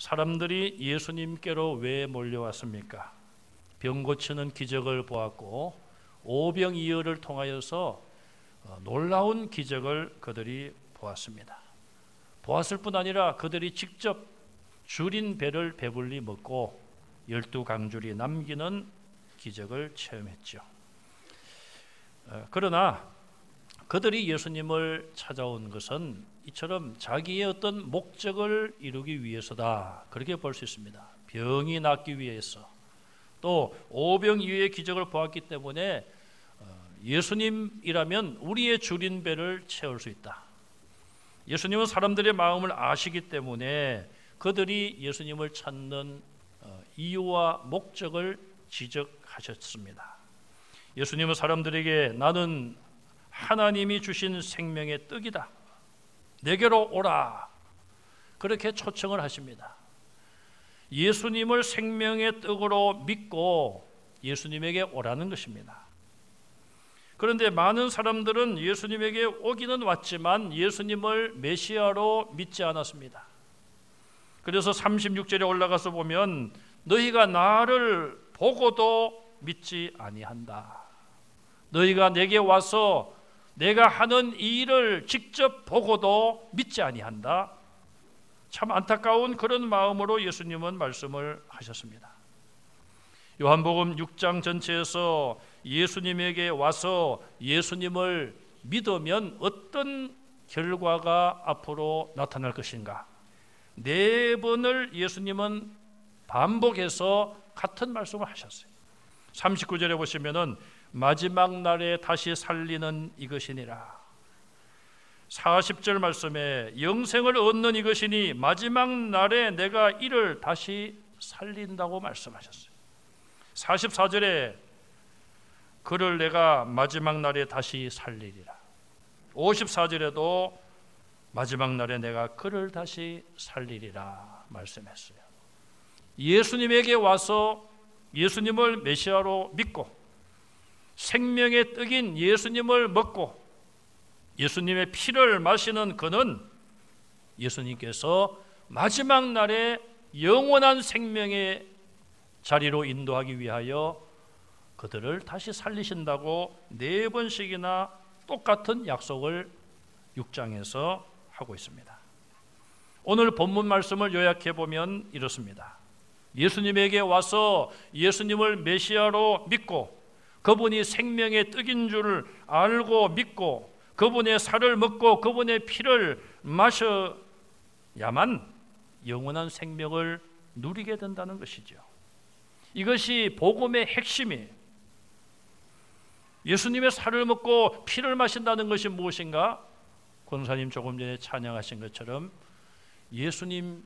사람들이 예수님께로 왜 몰려왔습니까? 병 고치는 기적을 보았고 오병이어를 통하여서 놀라운 기적을 그들이 보았습니다. 보았을 뿐 아니라 그들이 직접 줄인 배를 배불리 먹고 12강줄이 남기는 기적을 체험했죠. 그러나 그들이 예수님을 찾아온 것은 이처럼 자기의 어떤 목적을 이루기 위해서다, 그렇게 볼 수 있습니다. 병이 낫기 위해서, 또 오병이어의 기적을 보았기 때문에 예수님이라면 우리의 줄인 배를 채울 수 있다. 예수님은 사람들의 마음을 아시기 때문에 그들이 예수님을 찾는 이유와 목적을 지적하셨습니다. 예수님은 사람들에게 나는 하나님이 주신 생명의 떡이다, 내게로 오라, 그렇게 초청을 하십니다. 예수님을 생명의 떡으로 믿고 예수님에게 오라는 것입니다. 그런데 많은 사람들은 예수님에게 오기는 왔지만 예수님을 메시아로 믿지 않았습니다. 그래서 36절에 올라가서 보면 너희가 나를 보고도 믿지 아니한다. 너희가 내게 와서 내가 하는 이 일을 직접 보고도 믿지 아니한다. 참 안타까운 그런 마음으로 예수님은 말씀을 하셨습니다. 요한복음 6장 전체에서 예수님에게 와서 예수님을 믿으면 어떤 결과가 앞으로 나타날 것인가, 4번을 예수님은 반복해서 같은 말씀을 하셨어요. 39절에 보시면은 마지막 날에 다시 살리는 이것이니라. 40절 말씀에 영생을 얻는 이것이니 마지막 날에 내가 이를 다시 살린다고 말씀하셨어요. 44절에 그를 내가 마지막 날에 다시 살리리라. 54절에도 마지막 날에 내가 그를 다시 살리리라 말씀했어요. 예수님에게 와서 예수님을 메시아로 믿고 생명의 떡인 예수님을 먹고 예수님의 피를 마시는 그는 예수님께서 마지막 날에 영원한 생명의 자리로 인도하기 위하여 그들을 다시 살리신다고 4번씩이나 똑같은 약속을 6장에서 하고 있습니다. 오늘 본문 말씀을 요약해 보면 이렇습니다. 예수님에게 와서 예수님을 메시아로 믿고 그분이 생명의 떡인 줄을 알고 믿고 그분의 살을 먹고 그분의 피를 마셔야만 영원한 생명을 누리게 된다는 것이죠. 이것이 복음의 핵심이에요. 예수님의 살을 먹고 피를 마신다는 것이 무엇인가? 권사님 조금 전에 찬양하신 것처럼 예수님의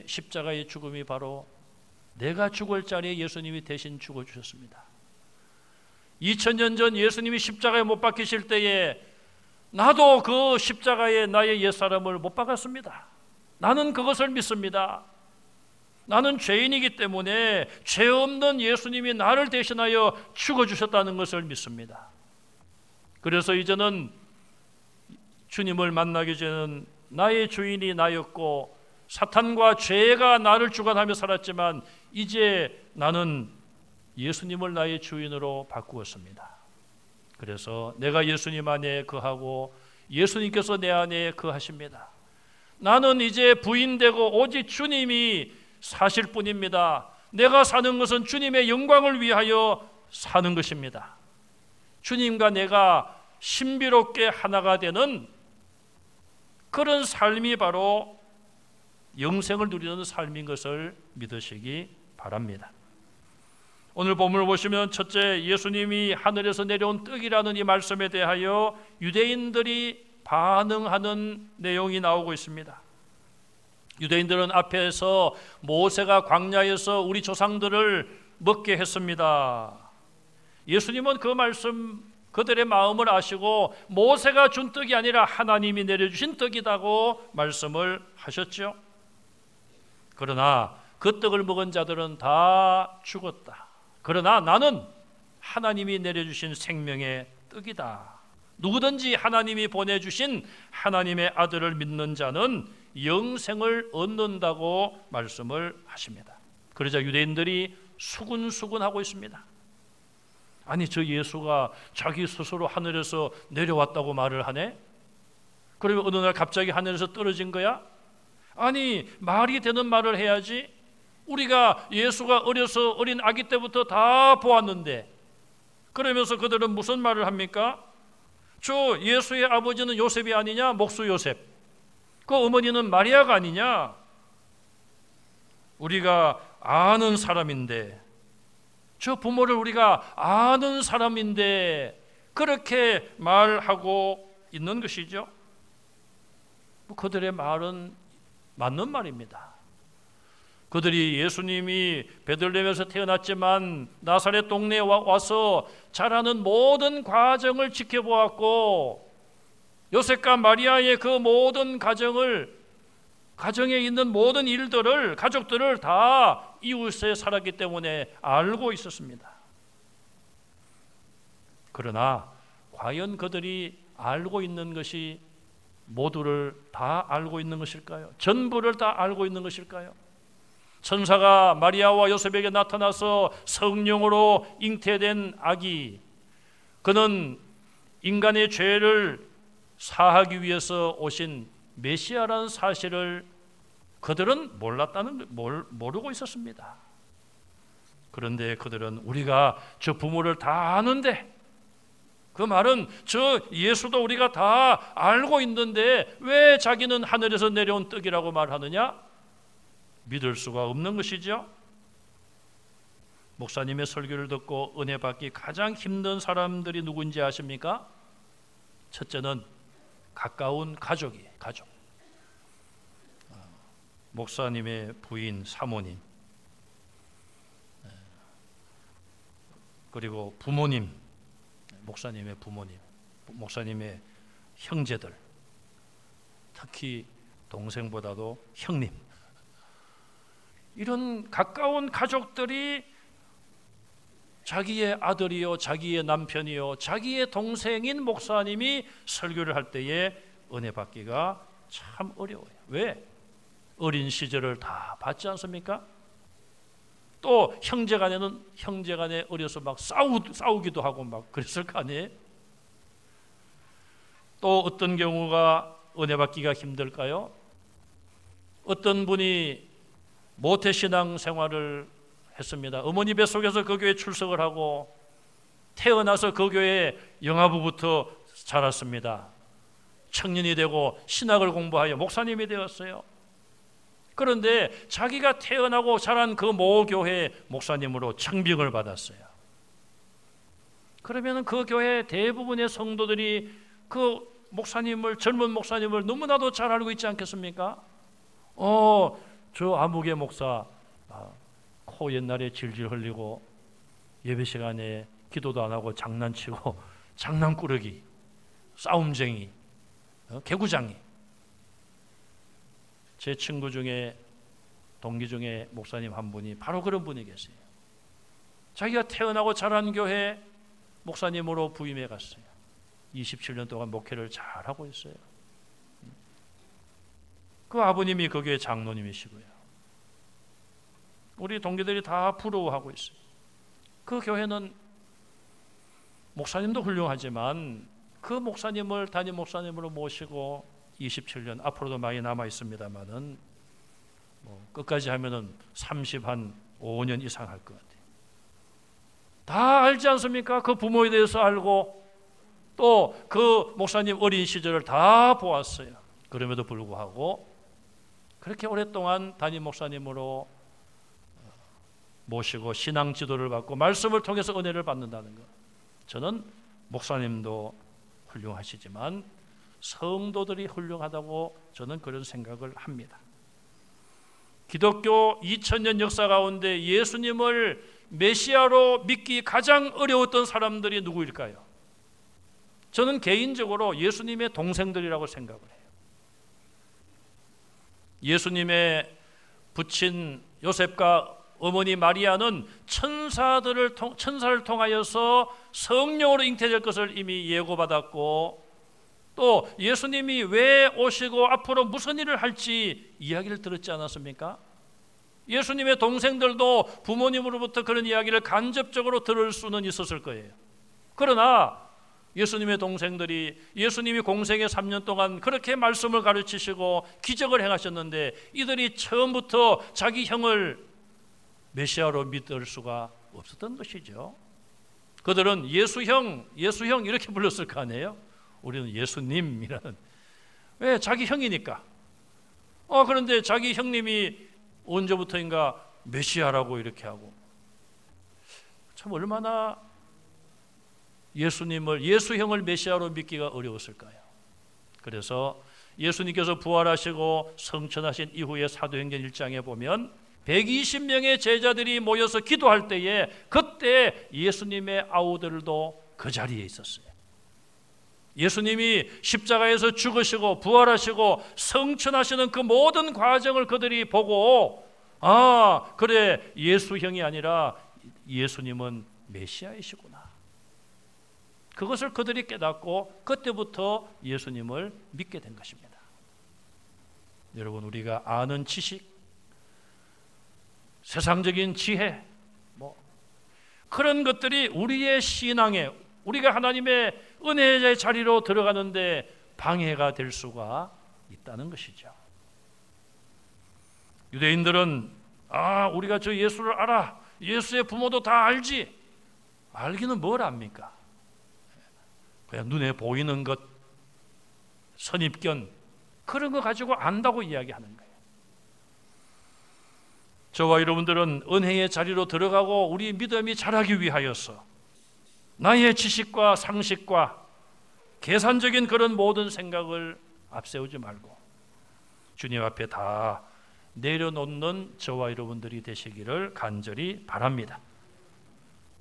십자가의 죽음이 바로 내가 죽을 자리에 예수님이 대신 죽어주셨습니다. 2000년 전 예수님이 십자가에 못 박히실 때에 나도 그 십자가에 나의 옛사람을 못 박았습니다. 나는 그것을 믿습니다. 나는 죄인이기 때문에 죄 없는 예수님이 나를 대신하여 죽어주셨다는 것을 믿습니다. 그래서 이제는 주님을 만나기 전에는 나의 주인이 나였고 사탄과 죄가 나를 주관하며 살았지만 이제 나는 예수님을 나의 주인으로 바꾸었습니다. 그래서 내가 예수님 안에 거하고 예수님께서 내 안에 거하십니다. 나는 이제 부인되고 오직 주님이 사실 뿐입니다. 내가 사는 것은 주님의 영광을 위하여 사는 것입니다. 주님과 내가 신비롭게 하나가 되는 그런 삶이 바로 영생을 누리는 삶인 것을 믿으시기 바랍니다. 오늘 본문을 보시면 첫째, 예수님이 하늘에서 내려온 떡이라는 이 말씀에 대하여 유대인들이 반응하는 내용이 나오고 있습니다. 유대인들은 앞에서 모세가 광야에서 우리 조상들을 먹게 했습니다. 예수님은 그 말씀, 그들의 마음을 아시고 모세가 준 떡이 아니라 하나님이 내려주신 떡이라고 말씀을 하셨죠. 그러나 그 떡을 먹은 자들은 다 죽었다. 그러나 나는 하나님이 내려주신 생명의 떡이다. 누구든지 하나님이 보내주신 하나님의 아들을 믿는 자는 영생을 얻는다고 말씀을 하십니다. 그러자 유대인들이 수군수군하고 있습니다. 아니, 저 예수가 자기 스스로 하늘에서 내려왔다고 말을 하네? 그러면 어느 날 갑자기 하늘에서 떨어진 거야? 아니, 말이 되는 말을 해야지. 우리가 예수가 어려서 어린 아기 때부터 다 보았는데, 그러면서 그들은 무슨 말을 합니까? 저 예수의 아버지는 요셉이 아니냐? 목수 요셉. 그 어머니는 마리아가 아니냐? 우리가 아는 사람인데, 저 부모를 우리가 아는 사람인데 그렇게 말하고 있는 것이죠. 그들의 말은 맞는 말입니다. 그들이 예수님이 베들레헴에서 태어났지만 나사렛 동네에 와서 자라는 모든 과정을 지켜보았고, 요셉과 마리아의 그 모든 가정에 있는 모든 일들을, 가족들을 다 이웃에 살았기 때문에 알고 있었습니다. 그러나 과연 그들이 알고 있는 것이 모두를 다 알고 있는 것일까요? 전부를 다 알고 있는 것일까요? 천사가 마리아와 요셉에게 나타나서 성령으로 잉태된 아기, 그는 인간의 죄를 사하기 위해서 오신 메시아라는 사실을 그들은 모르고 있었습니다. 그런데 그들은 우리가 저 부모를 다 아는데, 그 말은 저 예수도 우리가 다 알고 있는데 왜 자기는 하늘에서 내려온 떡이라고 말하느냐? 믿을 수가 없는 것이죠. 목사님의 설교를 듣고 은혜 받기 가장 힘든 사람들이 누구인지 아십니까? 첫째는 가까운 가족이에요. 가족. 목사님의 부인, 사모님, 그리고 부모님, 목사님의 부모님, 목사님의 형제들, 특히 동생보다도 형님, 이런 가까운 가족들이 자기의 아들이요, 자기의 남편이요, 자기의 동생인 목사님이 설교를 할 때에 은혜 받기가 참 어려워요. 왜? 어린 시절을 다 봤지 않습니까? 또 형제간에 어려서 막 싸우기도 하고 막 그랬을 거 아니에요? 또 어떤 경우가 은혜 받기가 힘들까요? 어떤 분이 모태신앙 생활을 했습니다. 어머니 뱃속에서 그 교회에 출석을 하고 태어나서 그 교회 영아부부터 자랐습니다. 청년이 되고 신학을 공부하여 목사님이 되었어요. 그런데 자기가 태어나고 자란 그 모교회 목사님으로 청빙을 받았어요. 그러면 그 교회 대부분의 성도들이 그 젊은 목사님을 너무나도 잘 알고 있지 않겠습니까? 저 아무개 목사, 코 옛날에 질질 흘리고 예배 시간에 기도도 안 하고 장난치고 장난꾸러기, 싸움쟁이, 개구장이. 제 친구 중에, 동기 중에 목사님 한 분이 바로 그런 분이 계세요. 자기가 태어나고 자란 교회 목사님으로 부임해 갔어요. 27년 동안 목회를 잘하고 있어요. 그 아버님이 그 교회 장로님이시고요. 우리 동기들이 다 부러워하고 있어요. 그 교회는 목사님도 훌륭하지만 그 목사님을 담임 목사님으로 모시고 27년, 앞으로도 많이 남아 있습니다만은 끝까지 하면은 35년 이상 할 것 같아요. 다 알지 않습니까? 그 부모에 대해서 알고 또 그 목사님 어린 시절을 다 보았어요. 그럼에도 불구하고 그렇게 오랫동안 담임 목사님으로 모시고 신앙 지도를 받고 말씀을 통해서 은혜를 받는다는 것. 저는 목사님도 훌륭하시지만 성도들이 훌륭하다고 저는 그런 생각을 합니다. 기독교 2000년 역사 가운데 예수님을 메시아로 믿기 가장 어려웠던 사람들이 누구일까요? 저는 개인적으로 예수님의 동생들이라고 생각을 해요. 예수님의 부친 요셉과 어머니 마리아는 천사를 통하여서 성령으로 잉태될 것을 이미 예고받았고, 또 예수님이 왜 오시고 앞으로 무슨 일을 할지 이야기를 들었지 않았습니까? 예수님의 동생들도 부모님으로부터 그런 이야기를 간접적으로 들을 수는 있었을 거예요. 그러나 예수님의 동생들이 예수님이 공생의 3년 동안 그렇게 말씀을 가르치시고 기적을 행하셨는데 이들이 처음부터 자기 형을 메시아로 믿을 수가 없었던 것이죠. 그들은 예수형 이렇게 불렀을 거 아니에요? 우리는 예수님이라는. 왜? 자기 형이니까. 그런데 자기 형님이 언제부터인가 메시아라고 이렇게 하고, 참 얼마나 예수형을 메시아로 믿기가 어려웠을까요? 그래서 예수님께서 부활하시고 성천하신 이후에 사도행전 1장에 보면 120명의 제자들이 모여서 기도할 때에 그때 예수님의 아우들도 그 자리에 있었어요. 예수님이 십자가에서 죽으시고 부활하시고 성천하시는 그 모든 과정을 그들이 보고, 그래, 예수형이 아니라 예수님은 메시아이시구나. 그것을 그들이 깨닫고 그때부터 예수님을 믿게 된 것입니다. 여러분, 우리가 아는 지식, 세상적인 지혜, 그런 것들이 우리의 신앙에, 우리가 하나님의 은혜의 자리로 들어가는데 방해가 될 수가 있다는 것이죠. 유대인들은 우리가 저 예수를 알아, 예수의 부모도 다 알지. 알기는 뭘 압니까? 그냥 눈에 보이는 것, 선입견, 그런 거 가지고 안다고 이야기하는 거예요. 저와 여러분들은 은혜의 자리로 들어가고 우리 믿음이 자라기 위하여서 나의 지식과 상식과 계산적인 그런 모든 생각을 앞세우지 말고 주님 앞에 다 내려놓는 저와 여러분들이 되시기를 간절히 바랍니다.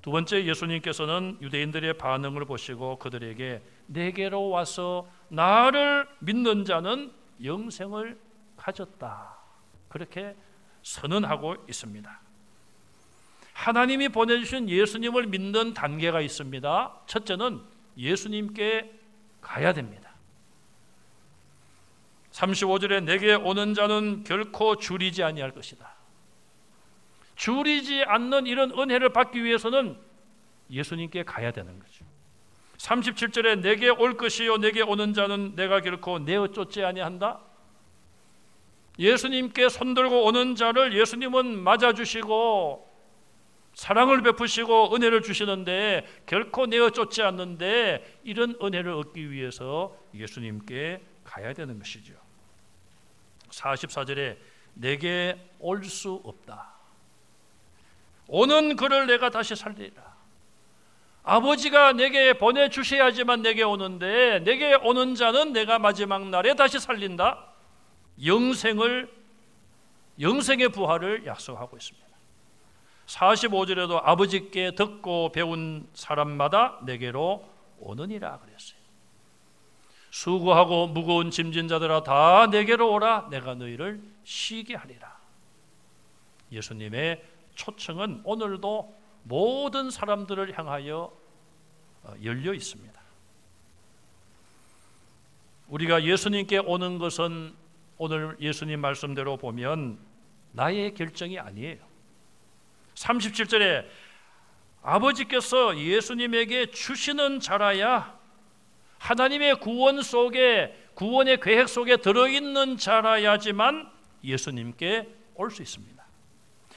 두 번째, 예수님께서는 유대인들의 반응을 보시고 그들에게 내게로 와서 나를 믿는 자는 영생을 가졌다, 그렇게 선언하고 있습니다. 하나님이 보내주신 예수님을 믿는 단계가 있습니다. 첫째는 예수님께 가야 됩니다. 35절에 내게 오는 자는 결코 줄이지 아니할 것이다. 줄이지 않는 이런 은혜를 받기 위해서는 예수님께 가야 되는 거죠. 37절에 내게 올 것이요 내게 오는 자는 내가 결코 내어 쫓지 아니한다. 예수님께 손들고 오는 자를 예수님은 맞아주시고 사랑을 베푸시고 은혜를 주시는데 결코 내어 쫓지 않는데, 이런 은혜를 얻기 위해서 예수님께 가야 되는 것이죠. 44절에 내게 올 수 없다. 오는 그를 내가 다시 살리리라. 아버지가 내게 보내주셔야지만 내게 오는데 내게 오는 자는 내가 마지막 날에 다시 살린다. 영생의 부활을 약속하고 있습니다. 45절에도 아버지께 듣고 배운 사람마다 내게로 오느니라 그랬어요. 수고하고 무거운 짐진 자들아 다 내게로 오라. 내가 너희를 쉬게 하리라. 예수님의 초청은 오늘도 모든 사람들을 향하여 열려 있습니다. 우리가 예수님께 오는 것은 오늘 예수님 말씀대로 보면 나의 결정이 아니에요. 37절에 아버지께서 예수님에게 주시는 자라야 하나님의 구원 속에, 구원의 계획 속에 들어있는 자라야지만 예수님께 올 수 있습니다.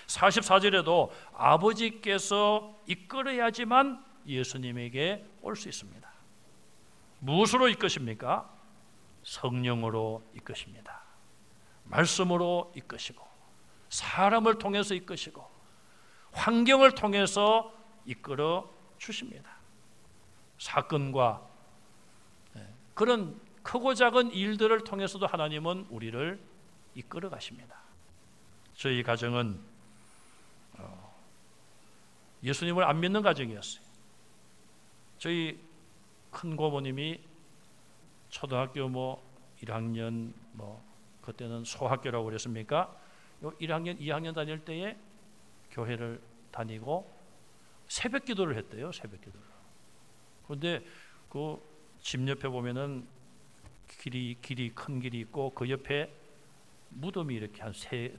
44절에도 아버지께서 이끌어야지만 예수님에게 올 수 있습니다. 무엇으로 이끄십니까? 성령으로 이끄십니다. 말씀으로 이끄시고 사람을 통해서 이끄시고 환경을 통해서 이끌어 주십니다. 사건과 그런 크고 작은 일들을 통해서도 하나님은 우리를 이끌어 가십니다. 저희 가정은 예수님을 안 믿는 가정이었어요. 저희 큰 고모님이 초등학교 1학년 그때는 소학교라고 그랬습니까? 1학년, 2학년 다닐 때에 교회를 다니고 새벽 기도를 했대요. 새벽 기도를. 그런데 그 집 옆에 보면은 길이 큰 길이 있고 그 옆에 무덤이 이렇게 한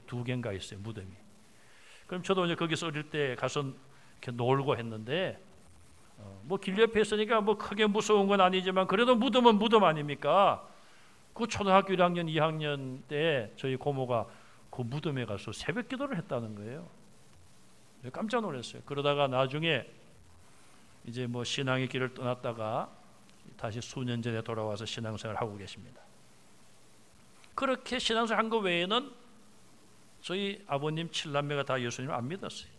두 개인가 있어요. 무덤이. 그럼 저도 이제 거기서 어릴 때 가서 이렇게 놀고 했는데 뭐 길 옆에 있으니까 뭐 크게 무서운 건 아니지만 그래도 무덤은 무덤 아닙니까? 그 초등학교 1학년, 2학년 때 저희 고모가 그 무덤에 가서 새벽 기도를 했다는 거예요. 깜짝 놀랐어요. 그러다가 나중에 이제 뭐 신앙의 길을 떠났다가 다시 수년 전에 돌아와서 신앙생활을 하고 계십니다. 그렇게 신앙생활 한 거 외에는 저희 아버님 7남매가 다 예수님을 안 믿었어요.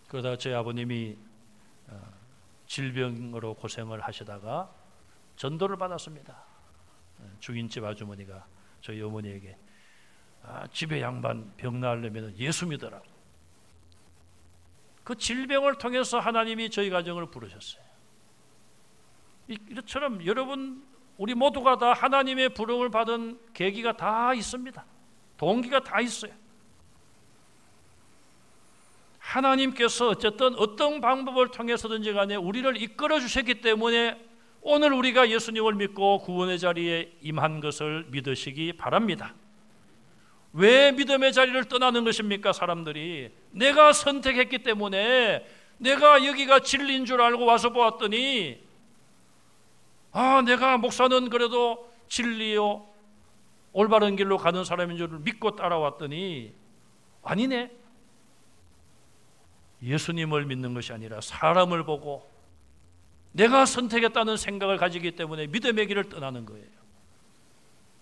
그러다가 저희 아버님이 질병으로 고생을 하시다가 전도를 받았습니다. 주인집 아주머니가 저희 어머니에게 집에 양반 병 나으려면 예수 믿어라. 그 질병을 통해서 하나님이 저희 가정을 부르셨어요. 이처럼 여러분 우리 모두가 다 하나님의 부름을 받은 계기가 다 있습니다. 동기가 다 있어요. 하나님께서 어쨌든 어떤 방법을 통해서든지 간에 우리를 이끌어 주셨기 때문에 오늘 우리가 예수님을 믿고 구원의 자리에 임한 것을 믿으시기 바랍니다. 왜 믿음의 자리를 떠나는 것입니까? 사람들이 내가 선택했기 때문에, 내가 여기가 진리인 줄 알고 와서 보았더니 내가 목사는 그래도 진리요 올바른 길로 가는 사람인 줄 믿고 따라왔더니 아니네. 예수님을 믿는 것이 아니라 사람을 보고 내가 선택했다는 생각을 가지기 때문에 믿음의 길을 떠나는 거예요.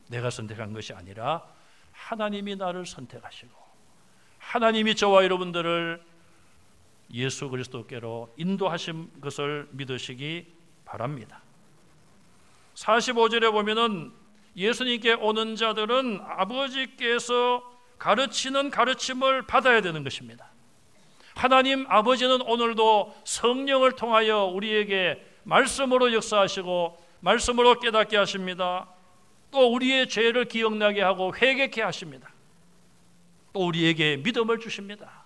내가 선택한 것이 아니라 하나님이 나를 선택하시고 하나님이 저와 여러분들을 예수 그리스도께로 인도하신 것을 믿으시기 바랍니다. 45절에 보면은 예수님께 오는 자들은 아버지께서 가르치는 가르침을 받아야 되는 것입니다. 하나님 아버지는 오늘도 성령을 통하여 우리에게 말씀으로 역사하시고 말씀으로 깨닫게 하십니다. 또 우리의 죄를 기억나게 하고 회개케 하십니다. 또 우리에게 믿음을 주십니다.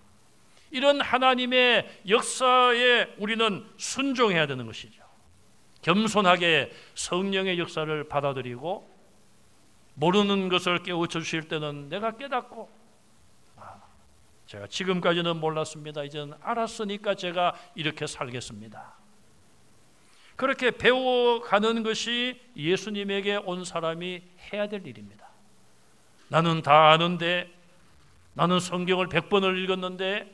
이런 하나님의 역사에 우리는 순종해야 되는 것이죠. 겸손하게 성령의 역사를 받아들이고 모르는 것을 깨우쳐 주실 때는 내가 깨닫고 제가 지금까지는 몰랐습니다. 이제는 알았으니까 제가 이렇게 살겠습니다. 그렇게 배워가는 것이 예수님에게 온 사람이 해야 될 일입니다. 나는 다 아는데, 나는 성경을 100번을 읽었는데,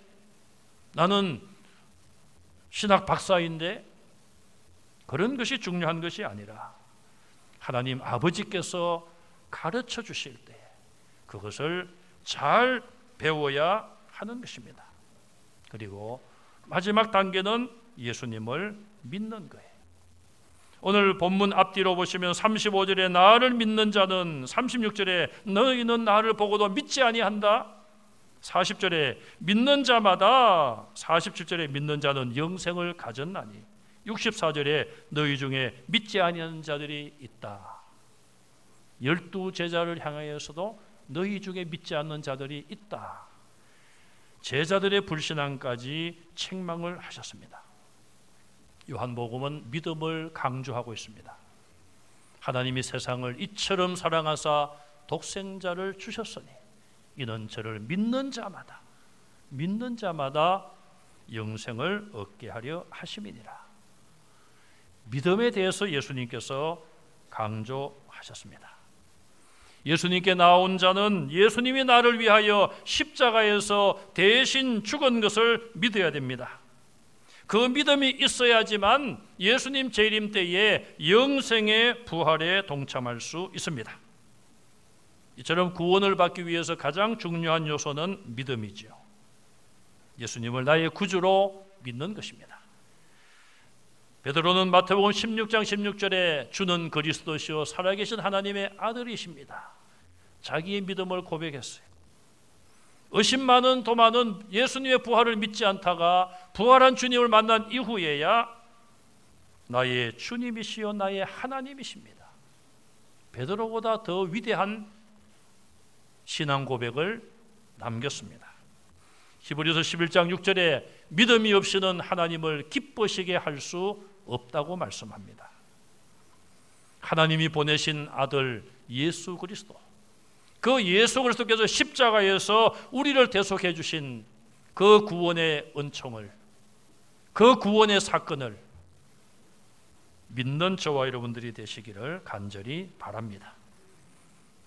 나는 신학 박사인데, 그런 것이 중요한 것이 아니라 하나님 아버지께서 가르쳐 주실 때 그것을 잘 배워야 하는 것입니다. 그리고 마지막 단계는 예수님을 믿는 거예요. 오늘 본문 앞뒤로 보시면 35절에 나를 믿는 자는, 36절에 너희는 나를 보고도 믿지 아니한다, 40절에 믿는 자마다, 47절에 믿는 자는 영생을 가졌나니, 64절에 너희 중에 믿지 아니하는 자들이 있다. 12 제자를 향하여서도 너희 중에 믿지 않는 자들이 있다. 제자들의 불신앙까지 책망을 하셨습니다. 요한복음은 믿음을 강조하고 있습니다. 하나님이 세상을 이처럼 사랑하사 독생자를 주셨으니 이는 저를 믿는 자마다 영생을 얻게 하려 하심이니라. 믿음에 대해서 예수님께서 강조하셨습니다. 예수님께 나온 자는 예수님이 나를 위하여 십자가에서 대신 죽은 것을 믿어야 됩니다. 그 믿음이 있어야지만 예수님 재림 때에 영생의 부활에 동참할 수 있습니다. 이처럼 구원을 받기 위해서 가장 중요한 요소는 믿음이지요. 예수님을 나의 구주로 믿는 것입니다. 베드로는 마태복음 16장 16절에 주는 그리스도시요 살아계신 하나님의 아들이십니다. 자기의 믿음을 고백했어요. 의심 많은 도마는 예수님의 부활을 믿지 않다가 부활한 주님을 만난 이후에야 나의 주님이시요 나의 하나님이십니다. 베드로보다 더 위대한 신앙 고백을 남겼습니다. 히브리서 11장 6절에 믿음이 없이는 하나님을 기쁘시게 할 수 없다고 말씀합니다. 하나님이 보내신 아들 예수 그리스도, 그 예수 그리스도께서 십자가에서 우리를 대속해 주신 그 구원의 은총을, 그 구원의 사건을 믿는 저와 여러분들이 되시기를 간절히 바랍니다.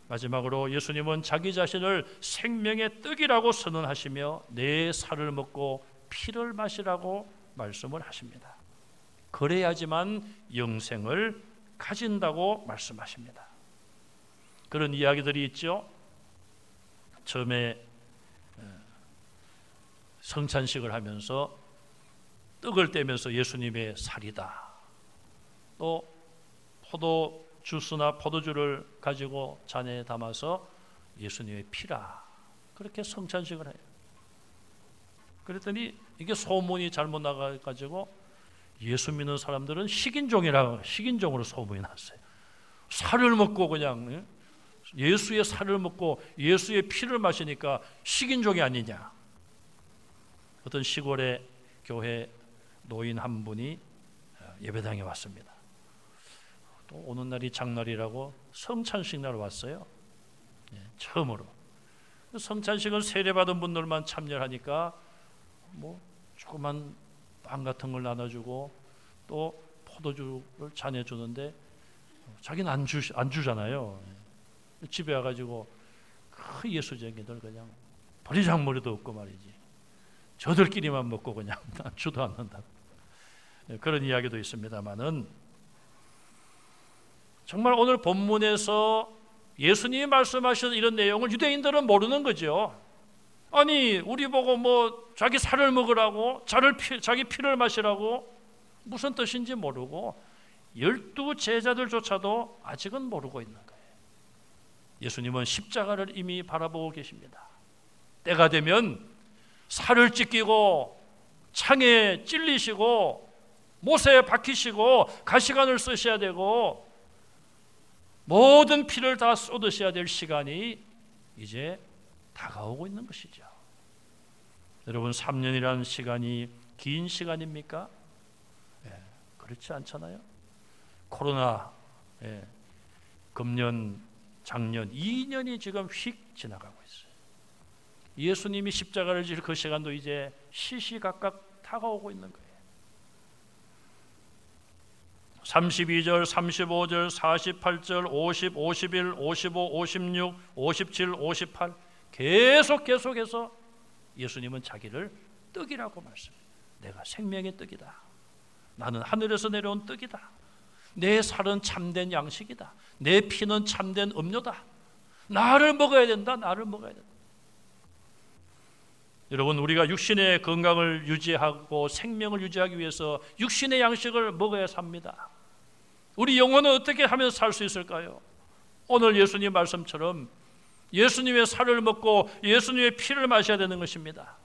마지막으로 예수님은 자기 자신을 생명의 떡이라고 선언하시며 내 살을 먹고 피를 마시라고 말씀을 하십니다. 그래야지만 영생을 가진다고 말씀하십니다. 그런 이야기들이 있죠. 처음에 성찬식을 하면서 떡을 떼면서 예수님의 살이다, 또 포도 주스나 포도주를 가지고 잔에 담아서 예수님의 피라, 그렇게 성찬식을 해요. 그랬더니 이게 소문이 잘못 나가가지고 예수 믿는 사람들은 식인종으로 소문이 났어요. 살을 먹고 그냥 예수의 살을 먹고 예수의 피를 마시니까 식인종이 아니냐. 어떤 시골의 교회 노인 한 분이 예배당에 왔습니다. 또 오는 날이 장날이라고 성찬식 날 왔어요. 처음으로. 성찬식은 세례받은 분들만 참여하니까 뭐 조그만 빵 같은 걸 나눠주고 또 포도주를 잔에 주는데 자기는 안 주잖아요. 집에 와가지고 그 예수쟁이들 그냥 버리장머리도 없고 말이지, 저들끼리만 먹고 그냥 주도 않는다. 그런 이야기도 있습니다만은, 정말 오늘 본문에서 예수님이 말씀하신 이런 내용을 유대인들은 모르는 거죠. 아니 우리 보고 뭐 자기 살을 먹으라고, 자기 피를 마시라고 무슨 뜻인지 모르고 12 제자들조차도 아직은 모르고 있는 거예요. 예수님은 십자가를 이미 바라보고 계십니다. 때가 되면 살을 찢기고 창에 찔리시고 못에 박히시고 가시관을 쓰셔야 되고 모든 피를 다 쏟으셔야 될 시간이 이제 다가오고 있는 것이죠. 여러분, 3년이라는 시간이 긴 시간입니까? 그렇지 않잖아요. 코로나, 금년, 작년 2년이 지금 휙 지나가고 있어요. 예수님이 십자가를 질 그 시간도 이제 시시각각 다가오고 있는 거예요. 32절, 35절, 48절, 50, 51, 55, 56, 57, 58 계속해서 예수님은 자기를 떡이라고 말씀해요. 내가 생명의 떡이다. 나는 하늘에서 내려온 떡이다. 내 살은 참된 양식이다. 내 피는 참된 음료다. 나를 먹어야 된다. 나를 먹어야 된다. 여러분, 우리가 육신의 건강을 유지하고 생명을 유지하기 위해서 육신의 양식을 먹어야 삽니다. 우리 영혼은 어떻게 하면 살 수 있을까요? 오늘 예수님 말씀처럼 예수님의 살을 먹고 예수님의 피를 마셔야 되는 것입니다.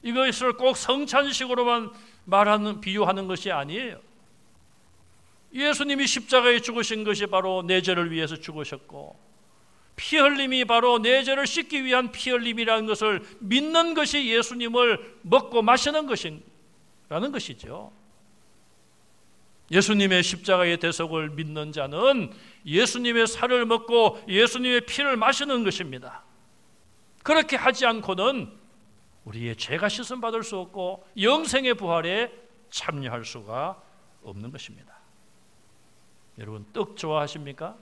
이것을 꼭 성찬식으로만 비유하는 것이 아니에요. 예수님이 십자가에 죽으신 것이 바로 내 죄를 위해서 죽으셨고, 피 흘림이 바로 내 죄를 씻기 위한 피 흘림이라는 것을 믿는 것이 예수님을 먹고 마시는 것이라는 것이죠. 예수님의 십자가의 대속을 믿는 자는 예수님의 살을 먹고 예수님의 피를 마시는 것입니다. 그렇게 하지 않고는 우리의 죄가 씻음 받을 수 없고 영생의 부활에 참여할 수가 없는 것입니다. 여러분, 떡 좋아하십니까?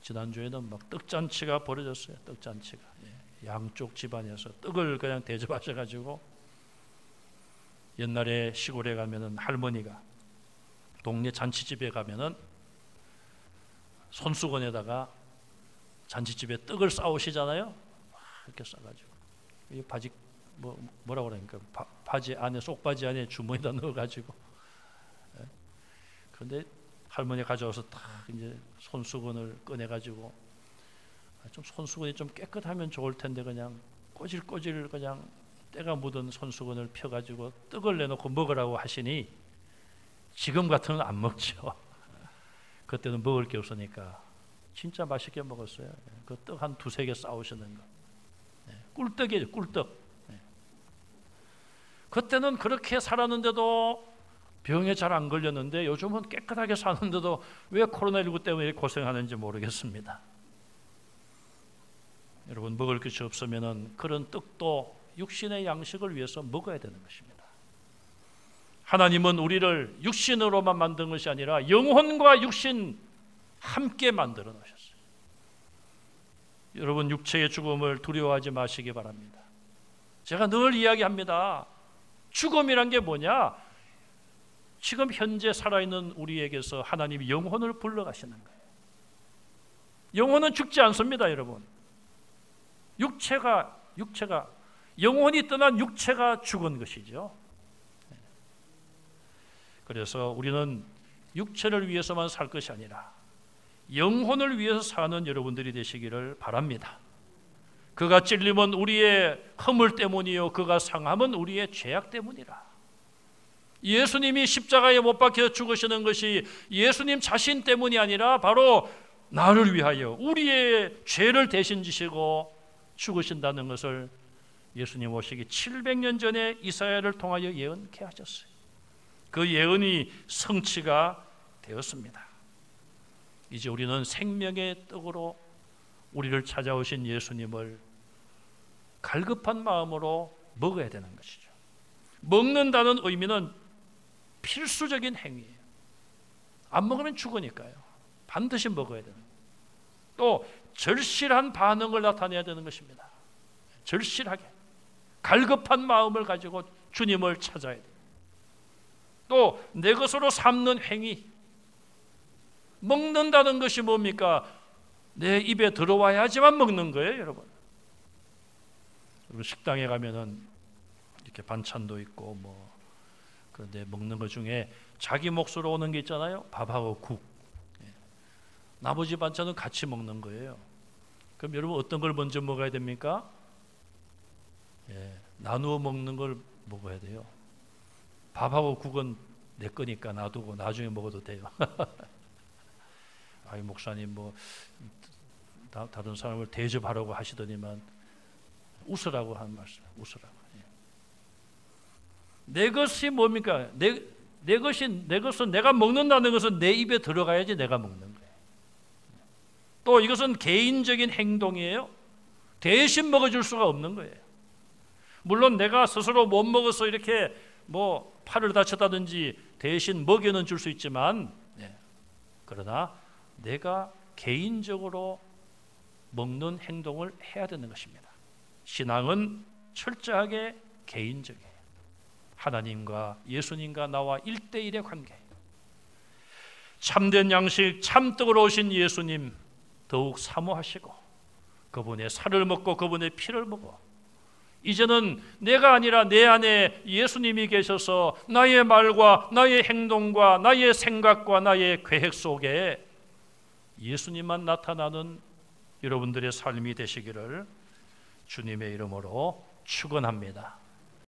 지난주에는 막 떡잔치가 벌어졌어요. 떡잔치가. 양쪽 집안에서 떡을 그냥 대접하셔가지고, 옛날에 시골에 가면은 할머니가 동네 잔치집에 가면은 손수건에다가 잔치집에 떡을 싸오시잖아요. 이렇게 싸가지고 이 바지 뭐라고 그러니까 바지 안에, 속바지 안에 주머니에다 넣어가지고, 그런데 할머니 가져와서 딱 이제 손수건을 꺼내가지고, 좀 손수건이 좀 깨끗하면 좋을 텐데 그냥 꼬질꼬질 그냥 때가 묻은 손수건을 펴가지고 떡을 내놓고 먹으라고 하시니 지금 같으면 안 먹죠. 그때는 먹을 게 없으니까 진짜 맛있게 먹었어요. 그 떡 한 2-3개 싸우시는 거. 꿀떡이에요, 꿀떡. 그때는 그렇게 살았는데도 병에 잘 안 걸렸는데 요즘은 깨끗하게 사는데도 왜 코로나19 때문에 고생하는지 모르겠습니다. 여러분, 먹을 것이 없으면 그런 떡도 육신의 양식을 위해서 먹어야 되는 것입니다. 하나님은 우리를 육신으로만 만든 것이 아니라 영혼과 육신 함께 만들어 놓으셨어요. 여러분, 육체의 죽음을 두려워하지 마시기 바랍니다. 제가 늘 이야기합니다. 죽음이란 게 뭐냐? 지금 현재 살아있는 우리에게서 하나님이 영혼을 불러가시는 거예요. 영혼은 죽지 않습니다, 여러분. 육체가 영혼이 떠난 육체가 죽은 것이죠. 그래서 우리는 육체를 위해서만 살 것이 아니라 영혼을 위해서 사는 여러분들이 되시기를 바랍니다. 그가 찔림은 우리의 허물 때문이요 그가 상함은 우리의 죄악 때문이라. 예수님이 십자가에 못 박혀 죽으시는 것이 예수님 자신 때문이 아니라 바로 나를 위하여 우리의 죄를 대신 지시고 죽으신다는 것을 예수님 오시기 700년 전에 이사야를 통하여 예언케 하셨어요. 그 예언이 성취가 되었습니다. 이제 우리는 생명의 떡으로 우리를 찾아오신 예수님을 갈급한 마음으로 먹어야 되는 것이죠. 먹는다는 의미는 필수적인 행위예요. 안 먹으면 죽으니까요. 반드시 먹어야 되는 거예요. 또 절실한 반응을 나타내야 되는 것입니다. 절실하게 갈급한 마음을 가지고 주님을 찾아야 돼요. 또 내 것으로 삼는 행위, 먹는다는 것이 뭡니까? 내 입에 들어와야지만 먹는 거예요, 여러분. 식당에 가면은 이렇게 반찬도 있고 그런데 먹는 것 중에 자기 몫으로 오는 게 있잖아요. 밥하고 국. 나머지 반찬은 같이 먹는 거예요. 그럼 여러분 어떤 걸 먼저 먹어야 됩니까? 나누어 먹는 걸 먹어야 돼요. 밥하고 국은 내 거니까 놔두고 나중에 먹어도 돼요. 아이 목사님 다른 사람을 대접하라고 하시더니만 웃으라고 한 말씀. 웃으라고. 내 것이 뭡니까? 내 것은 내가 먹는다는 것은 내 입에 들어가야지 내가 먹는 거예요. 또 이것은 개인적인 행동이에요. 대신 먹어줄 수가 없는 거예요. 물론 내가 스스로 못 먹어서 이렇게 팔을 다쳤다든지 대신 먹여는 줄 수 있지만, 그러나 내가 개인적으로 먹는 행동을 해야 되는 것입니다. 신앙은 철저하게 개인적이에요. 하나님과 예수님과 나와 1대1의 관계. 참된 양식 참떡으로 오신 예수님 더욱 사모하시고 그분의 살을 먹고 그분의 피를 먹어 이제는 내가 아니라 내 안에 예수님이 계셔서 나의 말과 나의 행동과 나의 생각과 나의 계획 속에 예수님만 나타나는 여러분들의 삶이 되시기를 주님의 이름으로 축원합니다.